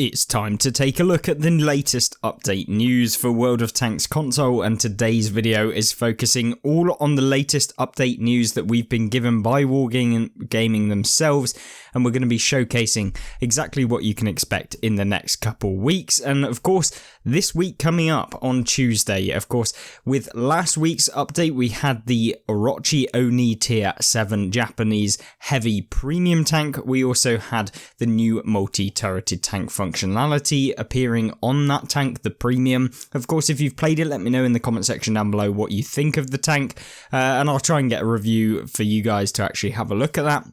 It's time to take a look at the latest update news for World of Tanks console, and today's video is focusing all on the latest update news that we've been given by Wargaming themselves, and we're going to be showcasing exactly what you can expect in the next couple weeks. And of course, this week coming up on Tuesday, of course, with last week's update, we had the Orochi Oni Tier 7 Japanese heavy premium tank. We also had the new multi-turreted tank functionality appearing on that tank, the premium. Of course, if you've played it, let me know in the comment section down below what you think of the tank, and I'll try and get a review for you guys to actually have a look at that.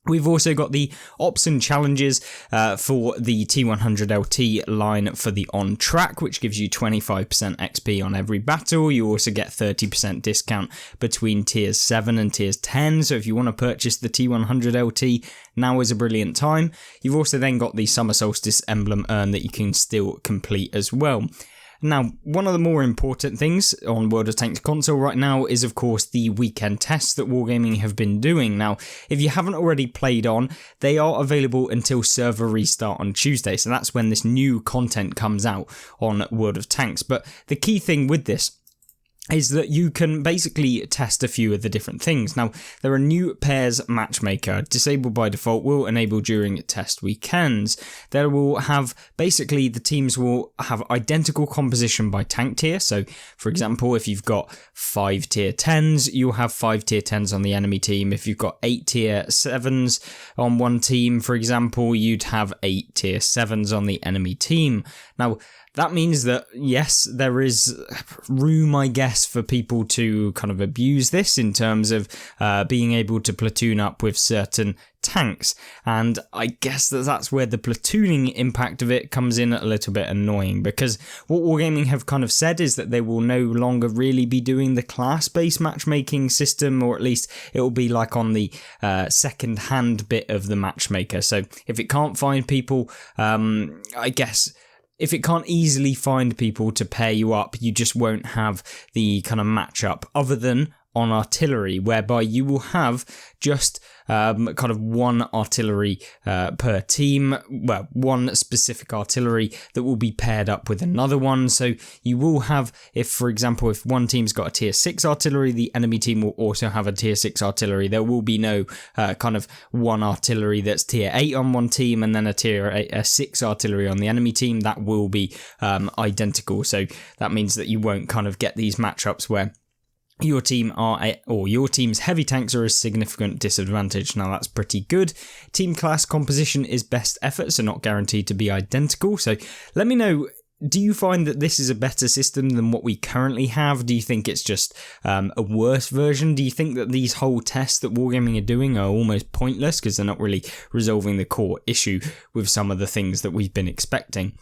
We've also got the ops and challenges for the T100LT line for the on track, which gives you 25% XP on every battle. You also get 30% discount between tiers 7 and tiers 10. So if you want to purchase the T100LT, now is a brilliant time. You've also then got the Summer Solstice emblem urn that you can still complete as well. Now, one of the more important things on World of Tanks console right now is, of course, the weekend tests that Wargaming have been doing. Now, if you haven't already played on, they are available until server restart on Tuesday, so that's when this new content comes out on World of Tanks. But the key thing with this is that you can basically test a few of the different things. Now, there are new pairs matchmaker, disabled by default, will enable during test weekends. There will have, basically, the teams will have identical composition by tank tier. So, for example, if you've got 5 tier 10s, you'll have 5 tier 10s on the enemy team. If you've got 8 tier 7s on one team, for example, you'd have 8 tier 7s on the enemy team. Now, that means that, yes, there is room, I guess, for people to kind of abuse this in terms of being able to platoon up with certain tanks. And I guess that's where the platooning impact of it comes in a little bit annoying, because what Wargaming have kind of said is that they will no longer really be doing the class-based matchmaking system, or at least it will be like on the second-hand bit of the matchmaker. So if it can't find people, I guess, if it can't easily find people to pair you up, you just won't have the kind of matchup other than on artillery, whereby you will have just kind of one artillery per team, well, one specific artillery that will be paired up with another one. So you will have, if for example, if one team's got a tier 6 artillery, the enemy team will also have a tier 6 artillery. There will be no kind of one artillery that's tier 8 on one team and then a 6 artillery on the enemy team. That will be identical. So that means that you won't kind of get these matchups where your team your team's heavy tanks are a significant disadvantage. Now that's pretty good. Team class composition is best effort, so not guaranteed to be identical. So let me know, do you find that this is a better system than what we currently have? Do you think it's just a worse version? Do you think that these whole tests that Wargaming are doing are almost pointless because they're not really resolving the core issue with some of the things that we've been expecting?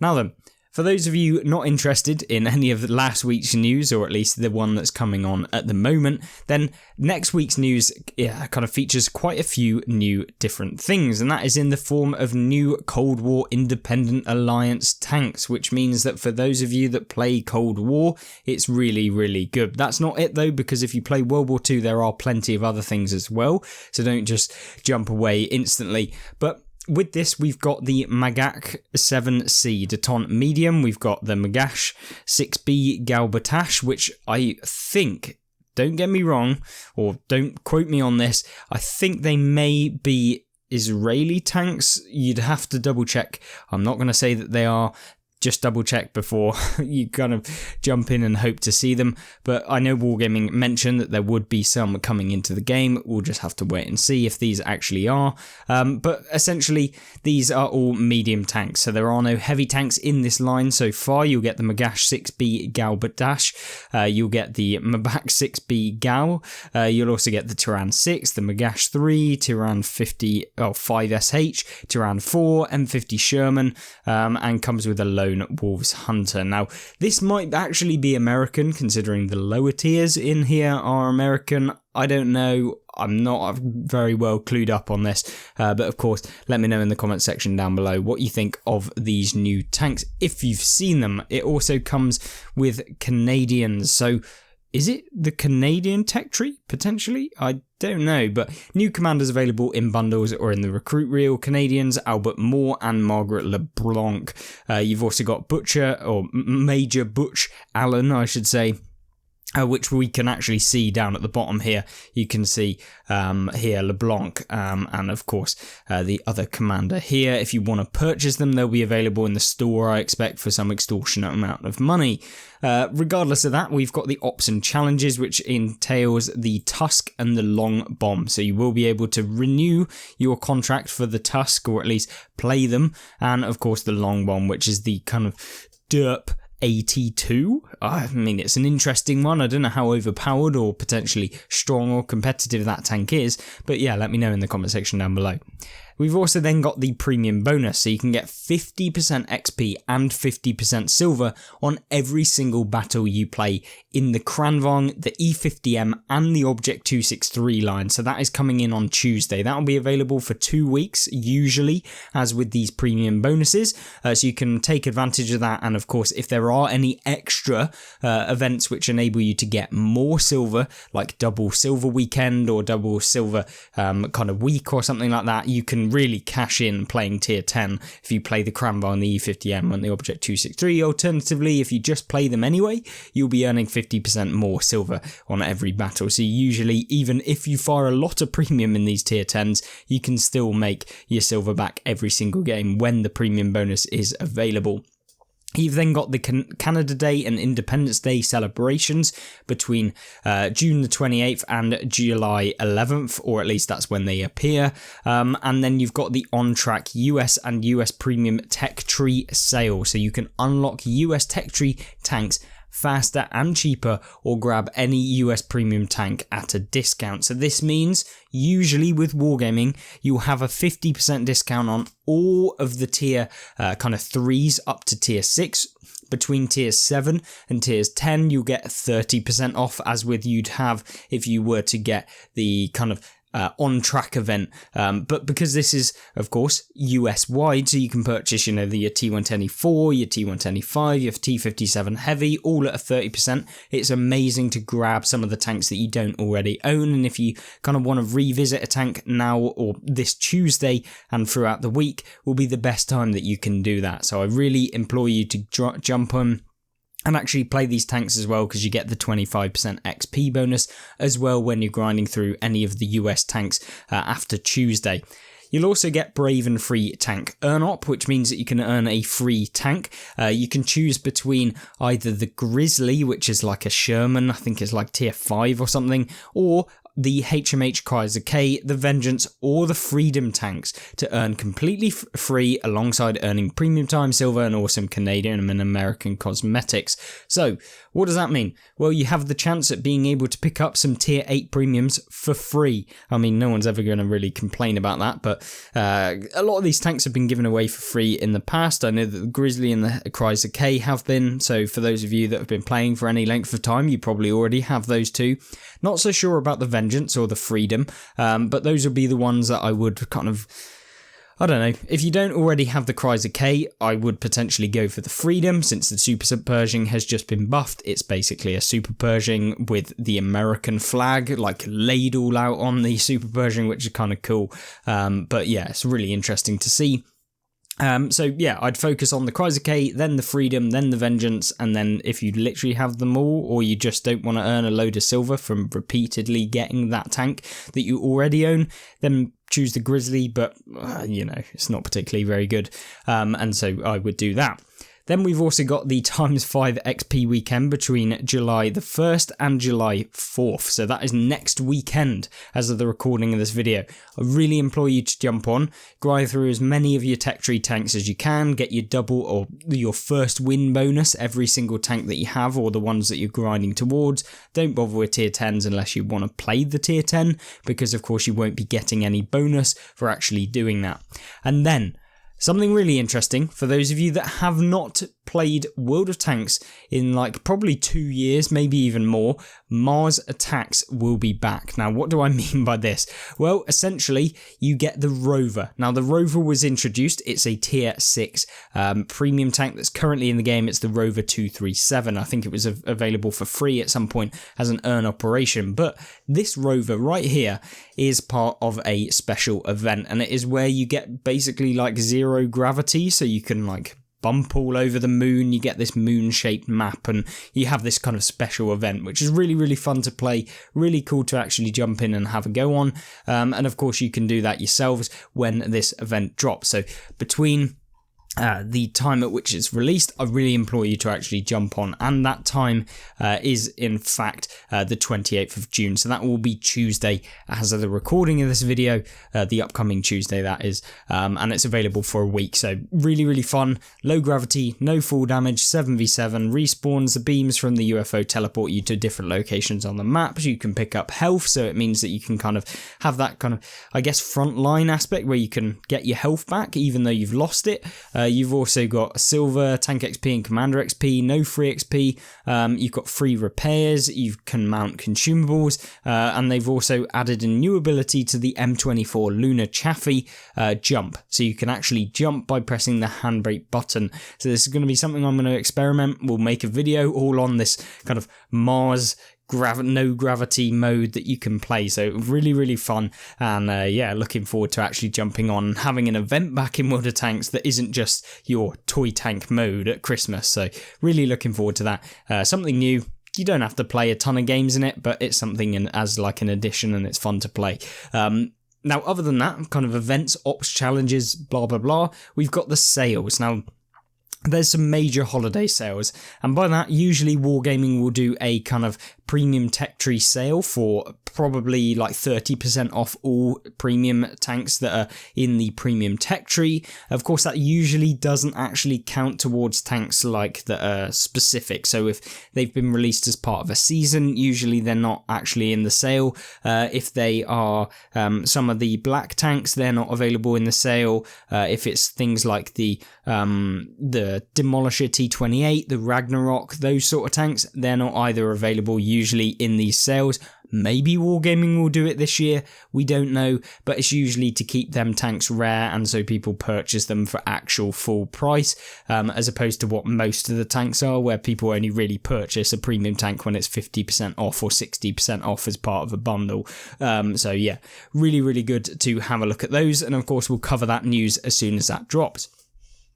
Now then, for those of you not interested in any of last week's news, or at least the one that's coming on at the moment, then next week's news kind of features quite a few new different things, and that is in the form of new Cold War Independent Alliance tanks, which means that for those of you that play Cold War, it's really, really good. That's not it though, because if you play World War II, there are plenty of other things as well, so don't just jump away instantly. But with this, we've got the Magach 7C Deton Medium, we've got the Magash 6B Galbatash, which I think, don't get me wrong, or don't quote me on this, I think they may be Israeli tanks. You'd have to double check. I'm not going to say that they are. Just double check before you kind of jump in and hope to see them. But I know Wargaming mentioned that there would be some coming into the game. We'll just have to wait and see if these actually are. But essentially, these are all medium tanks. So there are no heavy tanks in this line so far. You'll get the Magash 6B Galbatash. You'll get the Mabak 6B Gal. You'll also get the Tiran 6, the Magash 3, Tiran 5SH, Tiran 4, M50 Sherman, and comes with a low Wolves Hunter. Now, this might actually be American, considering the lower tiers in here are American. I don't know. I'm not very well clued up on this, but of course, let me know in the comment section down below what you think of these new tanks, if you've seen them. It also comes with Canadians, so is it the Canadian tech tree, potentially? I don't know, but new commanders available in bundles or in the recruit reel. Canadians, Albert Moore and Margaret LeBlanc. You've also got Butcher, or Major Butch Allen, I should say, which we can actually see down at the bottom here. You can see here LeBlanc and of course the other commander here. If you want to purchase them, they'll be available in the store, I expect, for some extortionate amount of money. Regardless of that, we've got the ops and challenges, which entails the Tusk and the Long Bomb. So you will be able to renew your contract for the Tusk, or at least play them, and of course the Long Bomb, which is the kind of derp 82. I mean, it's an interesting one. I don't know how overpowered or potentially strong or competitive that tank is, but yeah, let me know in the comment section down below. We've also then got the premium bonus, so you can get 50% XP and 50% silver on every single battle you play in the Kranvang, the E50M and the Object 263 line. So that is coming in on Tuesday. That will be available for 2 weeks, usually, as with these premium bonuses. So you can take advantage of that. And of course, if there are any extra events which enable you to get more silver, like double silver weekend or double silver kind of week or something like that, you can really cash in playing tier 10 if you play the Kranvang, the E50M and the Object 263. Alternatively, if you just play them anyway, you'll be earning 50% more silver on every battle. So usually, even if you fire a lot of premium in these tier 10s, you can still make your silver back every single game when the premium bonus is available. You've then got the Canada Day and Independence Day celebrations between June the 28th and July 11th, or at least that's when they appear. And then you've got the on-track US and US Premium Tech Tree sale, so you can unlock US Tech Tree tanks faster and cheaper, or grab any US premium tank at a discount. So this means usually with Wargaming you'll have a 50% discount on all of the tier kind of 3s up to tier 6. Between tiers 7 and tiers 10 you'll get 30% off, as with you'd have if you were to get the kind of on-track event, but because this is of course US wide, so you can purchase, you know, your T110E4, your T110E5, your T57 Heavy, all at a 30%. It's amazing to grab some of the tanks that you don't already own, and if you kind of want to revisit a tank now or this Tuesday and throughout the week will be the best time that you can do that. So I really implore you to jump on and actually play these tanks as well, because you get the 25% XP bonus as well when you're grinding through any of the US tanks after Tuesday. You'll also get Brave and Free Tank Earn Op, which means that you can earn a free tank. You can choose between either the Grizzly, which is like a Sherman, I think it's like tier 5 or something, or the HMH Kaiser K, the Vengeance, or the Freedom tanks to earn completely free, alongside earning premium time, silver, and awesome Canadian and American cosmetics. So, what does that mean? Well, you have the chance at being able to pick up some tier 8 premiums for free. I mean, no one's ever going to really complain about that, but a lot of these tanks have been given away for free in the past. I know that the Grizzly and the Kaiser K have been, so for those of you that have been playing for any length of time, you probably already have those two. Not so sure about the Vengeance or the Freedom, but those would be the ones that I would kind of, I don't know, if you don't already have the Kaiser K, I would potentially go for the Freedom, since the Super Pershing has just been buffed. It's basically a Super Pershing with the American flag, like laid all out on the Super Pershing, which is kind of cool. But yeah, it's really interesting to see. So yeah, I'd focus on the Kaiser K, then the Freedom, then the Vengeance, and then if you literally have them all, or you just don't want to earn a load of silver from repeatedly getting that tank that you already own, then choose the Grizzly, but you know, it's not particularly very good, and so I would do that. Then we've also got the ×5 XP weekend between July the 1st and July 4th. So that is next weekend as of the recording of this video. I really implore you to jump on, grind through as many of your tech tree tanks as you can, get your double or your first win bonus every single tank that you have, or the ones that you're grinding towards. Don't bother with tier 10s unless you want to play the tier 10, because of course you won't be getting any bonus for actually doing that. And then something really interesting for those of you that have not played World of Tanks in like probably 2 years, maybe even more. Mars attacks will be back. Now, what do I mean by this? Well, essentially, you get the Rover. Now, the Rover was introduced. It's a tier 6 premium tank that's currently in the game. It's the Rover 237. I think it was available for free at some point as an earn operation. But this Rover right here is part of a special event, and it is where you get basically like 0 gravity, so you can like bump all over the moon. You get this moon-shaped map, and you have this kind of special event, which is really, really fun to play, really cool to actually jump in and have a go on. And of course, you can do that yourselves when this event drops. So between the time at which it's released, I really implore you to actually jump on, and that time is in fact the 28th of June, so that will be Tuesday as of the recording of this video, the upcoming Tuesday that is, and it's available for a week. So really, really fun, low gravity, no fall damage, 7v7 respawns. The beams from the UFO teleport you to different locations on the map. You can pick up health, so it means that you can kind of have that kind of, I guess, frontline aspect where you can get your health back even though you've lost it. You've also got silver, tank XP and commander XP, no free XP. You've got free repairs, you can mount consumables, and they've also added a new ability to the M24 Lunar Chaffee, jump. So you can actually jump by pressing the handbrake button. So this is going to be something I'm going to experiment. We'll make a video all on this kind of Mars no gravity mode that you can play, so really, really fun. And yeah, looking forward to actually jumping on and having an event back in World of Tanks that isn't just your toy tank mode at Christmas. So really looking forward to that. Something new. You don't have to play a ton of games in it, but it's something as like an addition, and it's fun to play. Now, other than that, kind of events, ops, challenges, blah blah blah, we've got the sales. Now, there's some major holiday sales, and by that, usually Wargaming will do a kind of premium tech tree sale for probably like 30% off all premium tanks that are in the premium tech tree. Of course, that usually doesn't actually count towards tanks like that are specific. So if they've been released as part of a season, usually they're not actually in the sale. If they are some of the black tanks, they're not available in the sale. If it's things like the Demolisher T28, the Ragnarok, those sort of tanks, they're not either available usually in these sales. Maybe Wargaming will do it this year, we don't know, but it's usually to keep them tanks rare and so people purchase them for actual full price, as opposed to what most of the tanks are, where people only really purchase a premium tank when it's 50% off or 60% off as part of a bundle. So yeah, really, really good to have a look at those, and of course we'll cover that news as soon as that drops.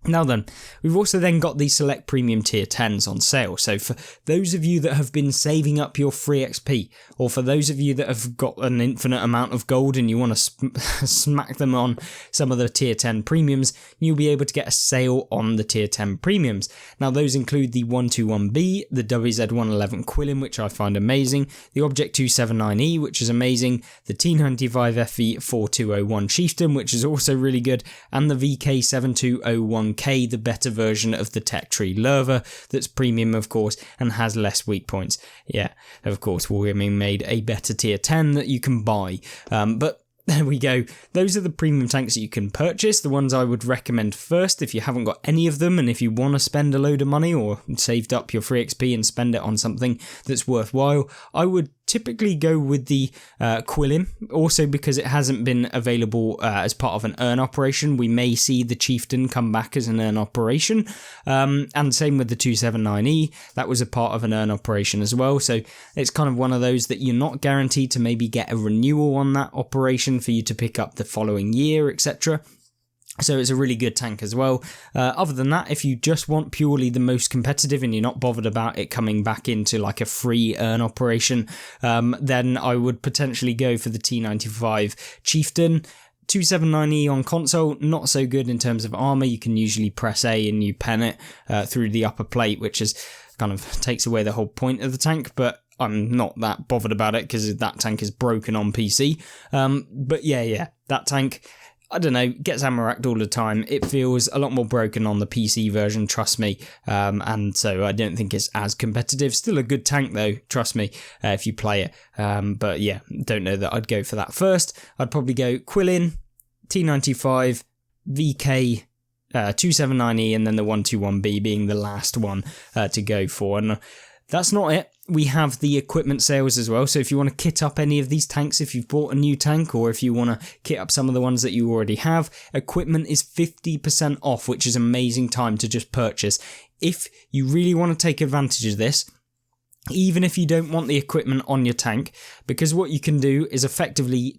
Now then, we've also then got the select premium tier 10s on sale. So for those of you that have been saving up your free XP, or for those of you that have got an infinite amount of gold and you want to smack them on some of the tier 10 premiums, you'll be able to get a sale on the tier 10 premiums. Now those include the 121B, the WZ111 Quillin, which I find amazing, the Object 279E, which is amazing, the T95FE 4201 Chieftain, which is also really good, and the VK7201K, the better version of the tech tree Lerva, that's premium of course and has less weak points. Yeah, of course Wargaming made a better tier 10 that you can buy, but there we go. Those are the premium tanks that you can purchase, the ones I would recommend first if you haven't got any of them, and if you want to spend a load of money or saved up your free XP and spend it on something that's worthwhile. I would typically go with the Quillin, also because it hasn't been available as part of an earn operation. We may see the Chieftain come back as an earn operation, and same with the 279E, that was a part of an earn operation as well, so it's kind of one of those that you're not guaranteed to maybe get a renewal on that operation for you to pick up the following year, etc. So it's a really good tank as well. Other than that, if you just want purely the most competitive and you're not bothered about it coming back into like a free earn operation, then I would potentially go for the T95 Chieftain. 279E on console, not so good in terms of armor. You can usually press A and you pen it through the upper plate, which is kind of takes away the whole point of the tank, but I'm not that bothered about it because that tank is broken on PC. But yeah, that tank, I don't know, gets ammo-racked all the time. It feels a lot more broken on the PC version, trust me, and so I don't think it's as competitive. Still a good tank though, trust me, if you play it, but yeah, don't know that I'd go for that first. I'd probably go Quillin, T95, VK, 279E, and then the 121B being the last one to go for, and that's not it. we have the equipment sales as well. So if you want to kit up any of these tanks, if you've bought a new tank, or if you want to kit up some of the ones that you already have, equipment is 50% off, which is an amazing time to just purchase. If you really want to take advantage of this, even if you don't want the equipment on your tank, because what you can do is effectively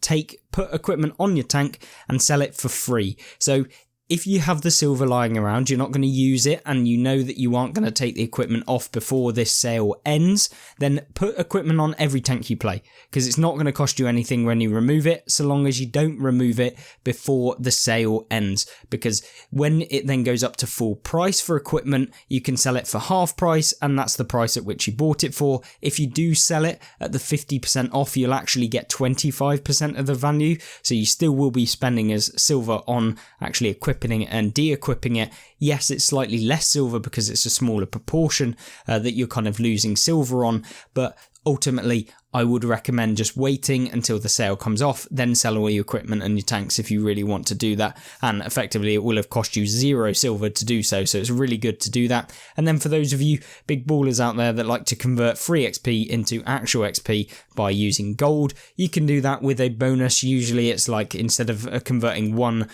put equipment on your tank and sell it for free. So if you have the silver lying around, you're not going to use it, and you know that you aren't going to take the equipment off before this sale ends, then put equipment on every tank you play, because it's not going to cost you anything when you remove it, so long as you don't remove it before the sale ends. Because when it then goes up to full price for equipment, you can sell it for half price, and that's the price at which you bought it for. If you do sell it at the 50% off, you'll actually get 25% of the value, so you still will be spending as silver on actually equipping it and de-equipping it. Yes, it's slightly less silver because it's a smaller proportion that you're kind of losing silver on, but ultimately I would recommend just waiting until the sale comes off, then sell all your equipment and your tanks if you really want to do that, and effectively it will have cost you 0 silver to do so, so it's really good to do that. And then for those of you big ballers out there that like to convert free XP into actual XP by using gold, you can do that with a bonus. Usually it's like, instead of converting 1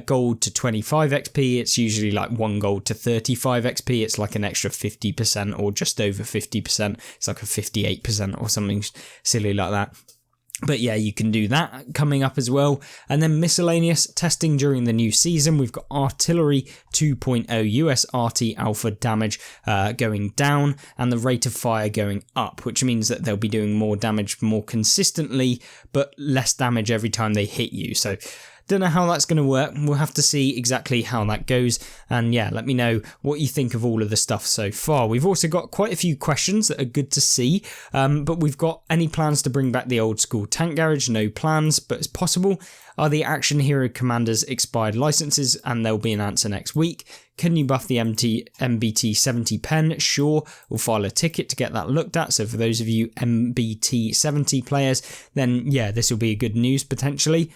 gold to 25 XP, it's usually like 1 gold to 35 XP. It's like an extra 50% or just over 50%. It's like a 58% or something silly like that. But yeah, you can do that coming up as well. And then miscellaneous testing during the new season. We've got Artillery 2.0 US RT Alpha damage going down, and the rate of fire going up, which means that they'll be doing more damage more consistently, but less damage every time they hit you. So don't know how that's going to work. We'll have to see exactly how that goes. And yeah, let me know what you think of all of the stuff so far. We've also got quite a few questions that are good to see. But we've got any plans to bring back the old school tank garage? No plans, but it's possible. Are the Action Hero Commanders expired licenses? And there'll be an answer next week. Can you buff the MBT 70 pen? Sure, we'll file a ticket to get that looked at. So for those of you MBT 70 players, then yeah, this will be good news potentially.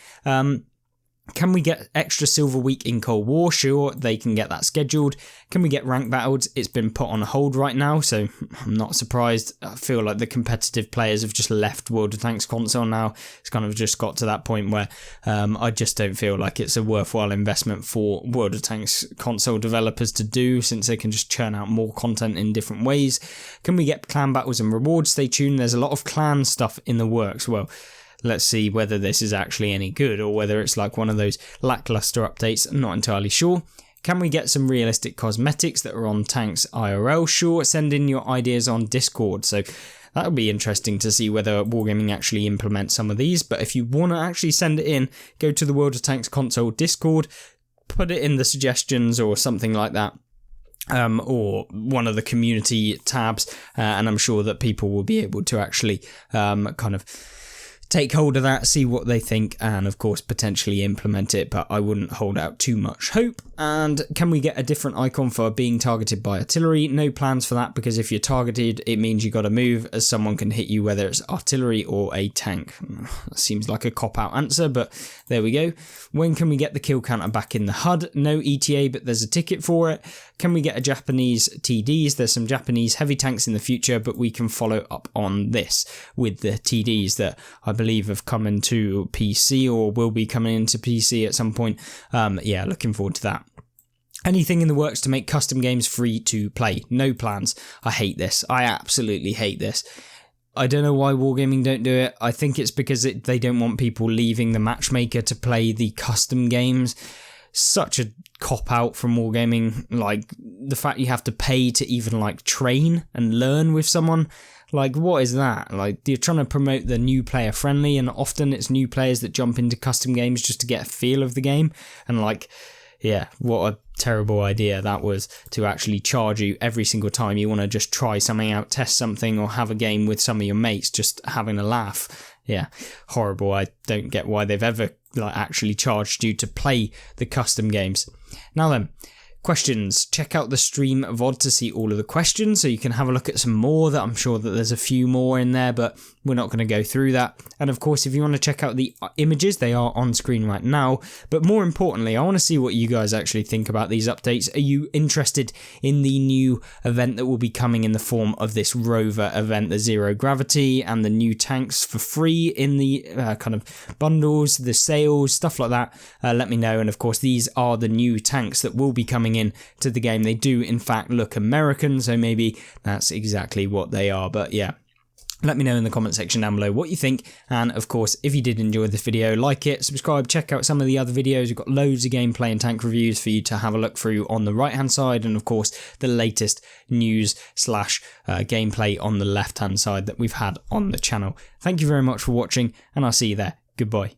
Can we get extra Silver Week in Cold War? Sure, they can get that scheduled. Can we get rank battles? It's been put on hold right now, so I'm not surprised. I feel like the competitive players have just left World of Tanks console now. It's kind of just got to that point where I just don't feel like it's a worthwhile investment for World of Tanks console developers to do, since they can just churn out more content in different ways. Can we get clan battles and rewards? Stay tuned, there's a lot of clan stuff in the works. Well, let's see whether this is actually any good or whether it's like one of those lackluster updates. I'm not entirely sure. Can we get some realistic cosmetics that are on tanks IRL? Sure, send in your ideas on Discord. So that'll be interesting to see whether Wargaming actually implements some of these. But if you want to actually send it in, go to the World of Tanks console Discord, put it in the suggestions or something like that. Or one of the community tabs, and I'm sure that people will be able to actually kind of take hold of that, see what they think, and of course potentially implement it, but I wouldn't hold out too much hope. And can we get a different icon for being targeted by artillery? No plans for that, because if you're targeted, it means you got to move, as someone can hit you whether it's artillery or a tank. That seems like a cop-out answer, but there we go. When can we get the kill counter back in the HUD? No ETA, but there's a ticket for it. Can we get a Japanese TDs? There's some Japanese heavy tanks in the future, but we can follow up on this with the TDs that I believe have come into PC or will be coming into PC at some point. Yeah, looking forward to that. Anything in the works to make custom games free to play? No plans. I hate this. I absolutely hate this. I don't know why Wargaming don't do it. I think it's because they don't want people leaving the Matchmaker to play the custom games. Such a cop-out from Wargaming. Like, the fact you have to pay to even, like, train and learn with someone. Like, what is that? Like, you're trying to promote the new player friendly, and often it's new players that jump into custom games just to get a feel of the game. And, like, yeah, what a terrible idea that was, to actually charge you every single time you want to just try something out, test something, or have a game with some of your mates, just having a laugh. Yeah, horrible. I don't get why they've ever actually charged you to play the custom games. Now then, questions. Check out the stream VOD to see all of the questions, so you can have a look at some more. That I'm sure that there's a few more in there, but we're not going to go through that. And of course, if you want to check out the images, they are on screen right now. But more importantly, I want to see what you guys actually think about these updates. Are you interested in the new event that will be coming in the form of this rover event, the Zero Gravity, and the new tanks for free in the kind of bundles, the sales, stuff like that? Let me know. And of course, these are the new tanks that will be coming in to the game. They do in fact look American, so maybe that's exactly what they are. But yeah, let me know in the comment section down below what you think. And of course, if you did enjoy this video, like it, subscribe, check out some of the other videos. We've got loads of gameplay and tank reviews for you to have a look through on the right hand side, and of course the latest news slash gameplay on the left hand side that we've had on the channel. Thank you very much for watching, and I'll see you there. Goodbye.